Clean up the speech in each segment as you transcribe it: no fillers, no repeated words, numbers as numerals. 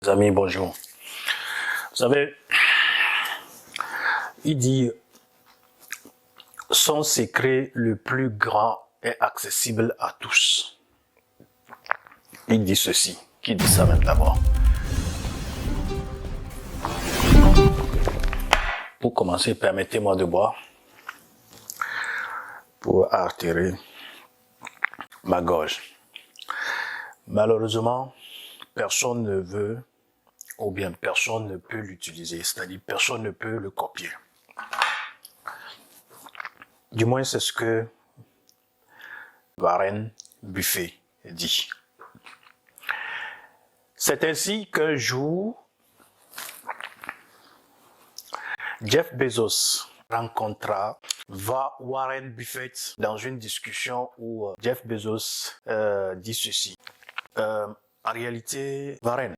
Les amis, bonjour. Vous savez, il dit son secret le plus grand est accessible à tous. Il dit ceci. Qui dit ça même d'abord? Pour commencer, permettez-moi de boire pour artérer ma gorge. Malheureusement, personne ne veut ou bien personne ne peut l'utiliser, c'est-à-dire personne ne peut le copier. Du moins, c'est ce que Warren Buffett dit. C'est ainsi qu'un jour, Jeff Bezos rencontra Warren Buffett dans une discussion où Jeff Bezos dit ceci. En réalité, Warren,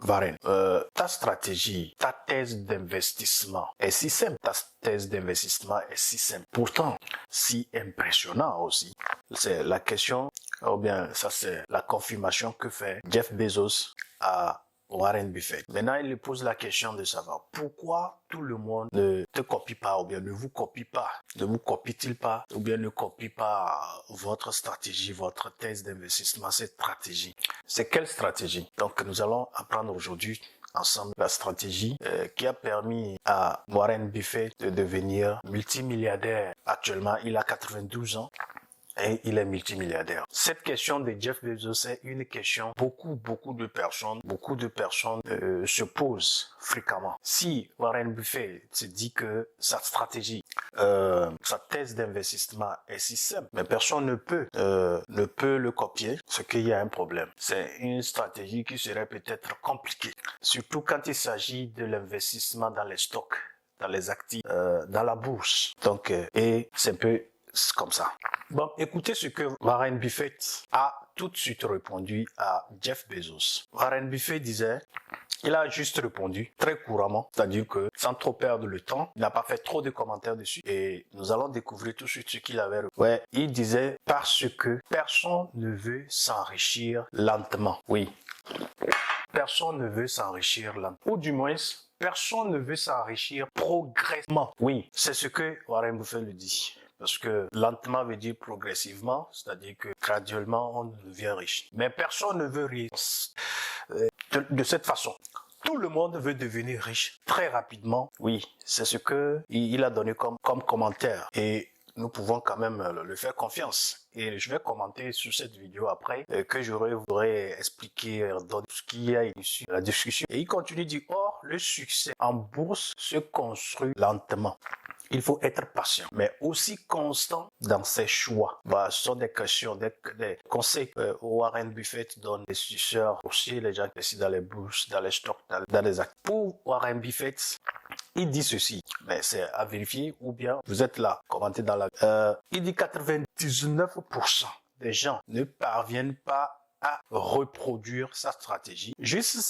ta stratégie, ta thèse d'investissement est si simple. Ta thèse d'investissement est si simple. Pourtant, si impressionnant aussi. C'est la question, ou bien ça c'est la confirmation que fait Jeff Bezos à Warren Buffett. Maintenant, il lui pose la question de savoir pourquoi tout le monde ne te copie pas ou bien ne vous copie pas. Ne vous copie-t-il pas ou bien ne copie pas votre stratégie, votre thèse d'investissement, cette stratégie. C'est quelle stratégie? Donc, nous allons apprendre aujourd'hui ensemble la stratégie qui a permis à Warren Buffett de devenir multimilliardaire. Actuellement, il a 92 ans. Et il est multimilliardaire. Cette question de Jeff Bezos est une question beaucoup de personnes se posent fréquemment. Si Warren Buffett se dit que sa stratégie, sa thèse d'investissement est si simple, mais personne ne peut le copier, c'est qu'il y a un problème. C'est une stratégie qui serait peut-être compliquée, surtout quand il s'agit de l'investissement dans les stocks, dans les actifs, dans la bourse. Donc, et c'est un peu comme ça. Bon, écoutez ce que Warren Buffett a tout de suite répondu à Jeff Bezos. Warren Buffett disait, il a juste répondu très couramment, c'est-à-dire que sans trop perdre le temps, il n'a pas fait trop de commentaires dessus et nous allons découvrir tout de suite ce qu'il avait répondu. Ouais, il disait parce que personne ne veut s'enrichir lentement. Oui. Personne ne veut s'enrichir lentement. Ou du moins, personne ne veut s'enrichir progressivement. Oui, c'est ce que Warren Buffett le dit. Parce que lentement veut dire progressivement, c'est-à-dire que graduellement on devient riche. Mais personne ne veut rire de cette façon. Tout le monde veut devenir riche très rapidement. Oui, c'est ce que il a donné comme commentaire. Et nous pouvons quand même le faire confiance. Et je vais commenter sur cette vidéo après que je voudrais expliquer dans ce qui y a issu de la discussion. Et il continue de dire, or, le succès en bourse se construit lentement. Il faut être patient, mais aussi constant dans ses choix. Ce sont des questions, des conseils Warren Buffett donne des investisseurs, aussi les gens qui investissent dans les bourses, dans les stocks, dans les actifs. Pour Warren Buffett, il dit ceci, mais c'est à vérifier ou bien vous êtes là, commentez dans la... il dit 99% des gens ne parviennent pas à reproduire sa stratégie, juste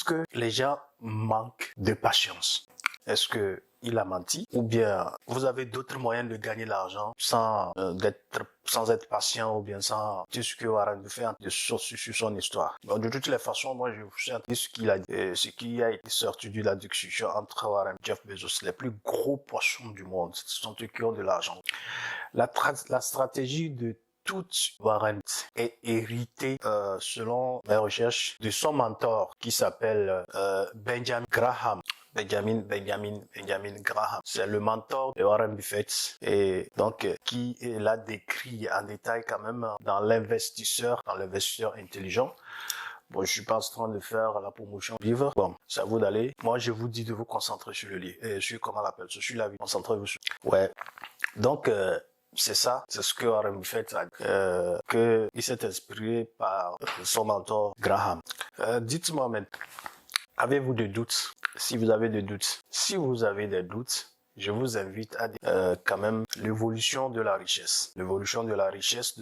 que les gens manquent de patience. Est-ce que il a menti ou bien vous avez d'autres moyens de gagner l'argent sans être patient ou bien sans dire ce que Warren Buffett a dit sur son histoire. Donc, de toutes les façons, moi je vous dis ce qu'il a dit, ce qui a été sorti de la discussion entre Warren et Jeff Bezos, les plus gros poissons du monde, ce sont eux qui ont de l'argent. La stratégie de toute Warren est héritée selon mes recherches de son mentor qui s'appelle Benjamin Graham. Benjamin Graham. C'est le mentor de Warren Buffett et donc qui l'a décrit en détail quand même dans l'investisseur intelligent. Bon, je suis pas en train de faire la promotion du livre. Bon, c'est à vous d'aller. Moi, je vous dis de vous concentrer sur le livre. Sur comment on l'appelle, sur la vie. Concentrez-vous sur. Ouais. Donc, c'est ça, c'est ce que Warren Buffett a dit, qu'il s'est inspiré par son mentor Graham. Dites-moi maintenant, avez-vous des doutes? Si vous avez des doutes, je vous invite à quand même l'évolution de la richesse. L'évolution de la richesse,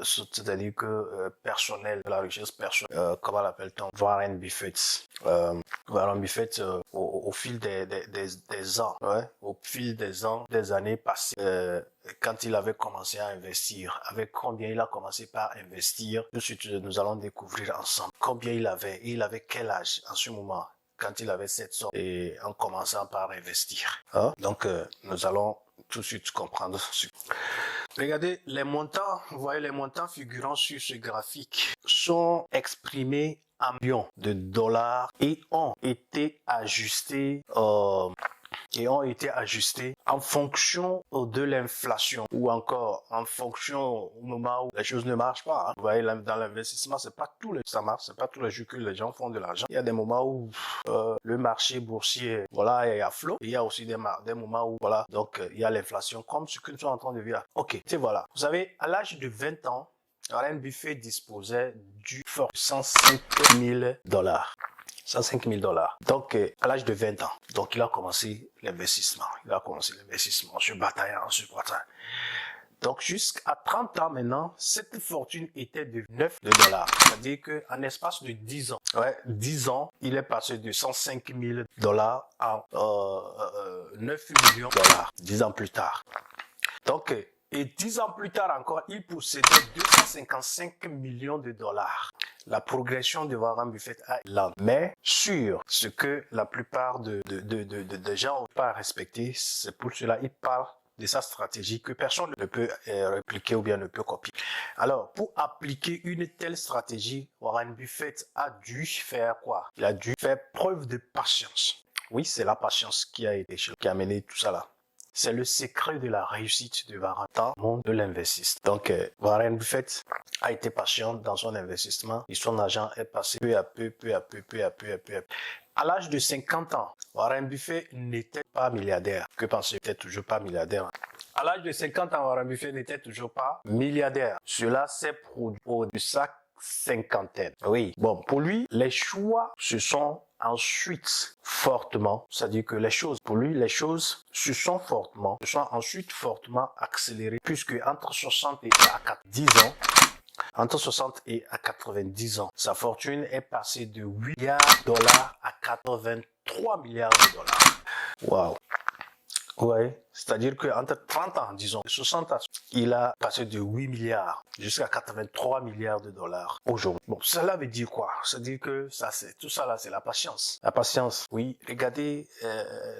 c'est-à-dire que personnel, de la richesse personnelle, comment l'appelle-t-on? Warren Buffett. Warren Buffett, au fil des ans, ouais, au fil des ans, des années passées, quand il avait commencé à investir, avec combien il a commencé par investir, tout de suite nous allons découvrir ensemble combien il avait quel âge en ce moment, quand il avait cette somme et en commençant par investir. Hein? Donc nous allons tout de suite comprendre ce. Regardez, les montants, vous voyez les montants figurant sur ce graphique sont exprimés en millions de dollars et ont été ajustés en fonction de l'inflation ou encore en fonction au moment où les choses ne marchent pas. Hein. Vous voyez, dans l'investissement, c'est pas ça marche, c'est pas tous les jours que les gens font de l'argent. Il y a des moments où le marché boursier, voilà, est à flot. Il y a aussi des moments où, voilà, donc il y a l'inflation comme ce que nous sommes en train de vivre. Ok, et voilà. Vous savez, à l'âge de 20 ans, Warren Buffett disposait du fort 105 000 dollars. 105 000 dollars. Donc, à l'âge de 20 ans. Donc, il a commencé l'investissement. En se bataillant. Donc, jusqu'à 30 ans maintenant, cette fortune était de 9 dollars. C'est-à-dire qu'en espace de 10 ans, 10 ans, il est passé de 105 000 dollars à 9 millions de dollars, 10 ans plus tard. Donc, et 10 ans plus tard encore, il possédait 255 millions de dollars. La progression de Warren Buffett est lente. Mais sur ce que la plupart de gens n'ont pas respecté, c'est pour cela qu'il parle de sa stratégie que personne ne peut répliquer ou bien ne peut copier. Alors, pour appliquer une telle stratégie, Warren Buffett a dû faire quoi? Il a dû faire preuve de patience. Oui, c'est la patience qui a mené tout ça là. C'est le secret de la réussite de Warren dans le monde de l'investissement. Donc, Warren Buffett a été patient dans son investissement et son argent est passé peu à peu. À l'âge de 50 ans, Warren Buffett n'était pas milliardaire. Que pensez-vous? Il n'était toujours pas milliardaire. À l'âge de 50 ans, Warren Buffett n'était toujours pas milliardaire. Cela s'est produit au de sa cinquantaine. Oui. Bon, pour lui, les choix se sont ensuite fortement, c'est-à-dire que les choses se sont ensuite fortement accélérées, puisque entre 60 et 90 ans, sa fortune est passée de 8 milliards de dollars à 83 milliards de dollars. Waouh! Ouais, c'est-à-dire qu'entre 30 ans, disons, 60 ans, il a passé de 8 milliards jusqu'à 83 milliards de dollars aujourd'hui. Bon, cela veut dire quoi? Ça veut dire que tout ça là, c'est la patience. La patience, oui. Regardez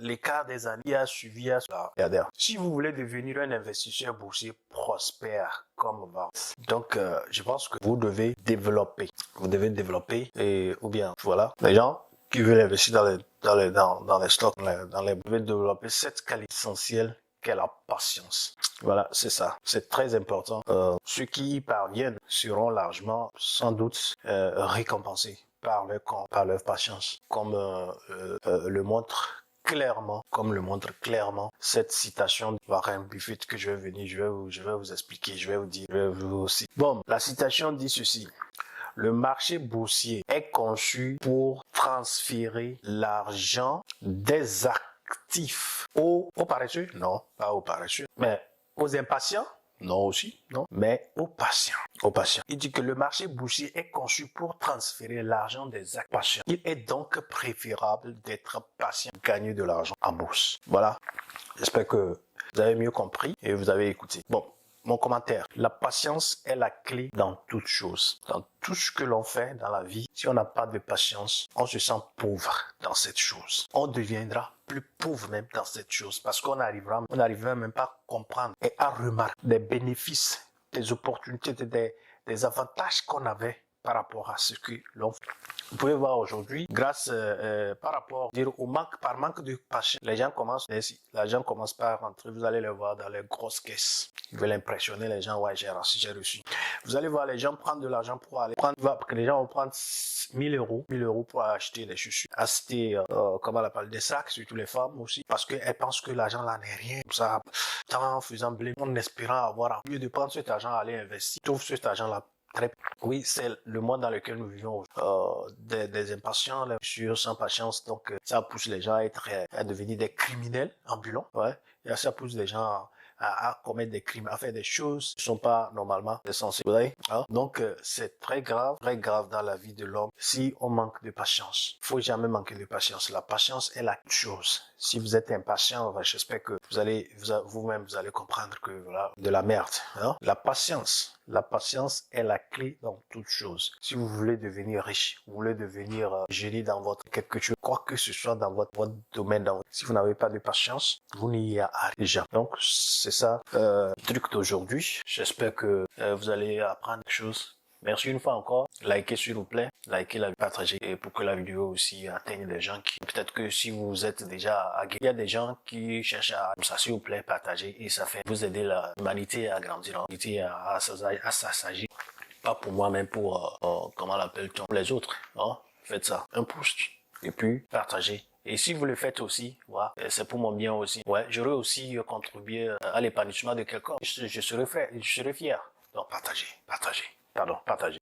l'écart des années qui a suivi à cela. Regardez. Si vous voulez devenir un investisseur boursier prospère comme Warren, donc je pense que vous devez développer. Ou bien, voilà, les gens qui veulent investir dans les stocks, vous devez développer cette qualité essentielle qu'est la patience. Voilà, c'est ça. C'est très important. Ceux qui y parviennent seront largement, sans doute, récompensés par leur patience, comme le montre clairement cette citation de Warren Buffett que je vais vous expliquer, je vais vous aussi. Bon, la citation dit ceci. Le marché boursier est conçu pour transférer l'argent des actifs aux paresseux? Non, pas aux paresseux. Mais aux impatients? Non aussi, non. Mais aux patients. Il dit que le marché boursier est conçu pour transférer l'argent des patients. Il est donc préférable d'être patient, gagner de l'argent en bourse. Voilà. J'espère que vous avez mieux compris et vous avez écouté. Bon. Mon commentaire, la patience est la clé dans toute chose. Dans tout ce que l'on fait dans la vie, si on n'a pas de patience, on se sent pauvre dans cette chose. On deviendra plus pauvre même dans cette chose parce qu'on n'arrivera même pas à comprendre et à remarquer des bénéfices, des opportunités, des avantages qu'on avait par rapport à ce que l'on fait. Vous pouvez voir aujourd'hui, grâce par rapport par manque de patience, les gens commencent par rentrer. Vous allez les voir dans les grosses caisses. Ils veulent impressionner les gens. Ouais, j'ai reçu. Vous allez voir les gens prendre de l'argent pour aller les gens vont prendre 1000 euros pour acheter des chaussures, acheter des sacs, surtout les femmes aussi, parce qu'elles pensent que l'argent là n'est rien. Ça, en faisant blé, en espérant avoir, au lieu de prendre cet argent, aller investir, trouve cet argent là Oui, c'est le monde dans lequel nous vivons. Des impatients, les mesures sans patience, donc ça pousse les gens à devenir des criminels ambulants. Ouais, et ça pousse les gens à commettre des crimes, à faire des choses qui ne sont pas normalement censées. Hein? Donc c'est très grave dans la vie de l'homme si on manque de patience. Il faut jamais manquer de patience. La patience est la chose. Si vous êtes impatient, j'espère que vous-même vous allez comprendre que voilà, de la merde. Hein? La patience est la clé dans toute chose. Si vous voulez devenir riche, vous voulez devenir génie dans votre quelque chose, quoi que ce soit dans votre domaine, si vous n'avez pas de patience, vous n'y arrivez déjà. Donc c'est ça le truc d'aujourd'hui. J'espère que vous allez apprendre quelque chose. Merci une fois encore. Likez s'il vous plaît. Likez la partagez et pour que la vidéo aussi atteigne des gens qui, peut-être que si vous êtes déjà aguerris, il y a des gens qui cherchent à, ça s'il vous plaît, partager et ça fait vous aider l'humanité à grandir, l'humanité à s'assagir. Pas pour moi, mais pour, comment l'appelle-t-on, les autres. Hein? Faites ça. Un pouce et puis partagez. Et si vous le faites aussi, voilà, c'est pour mon bien aussi. Ouais, j'aurais aussi contribué à l'épanouissement de quelqu'un. Je serais fier. Donc partagez. Pardon, partagez.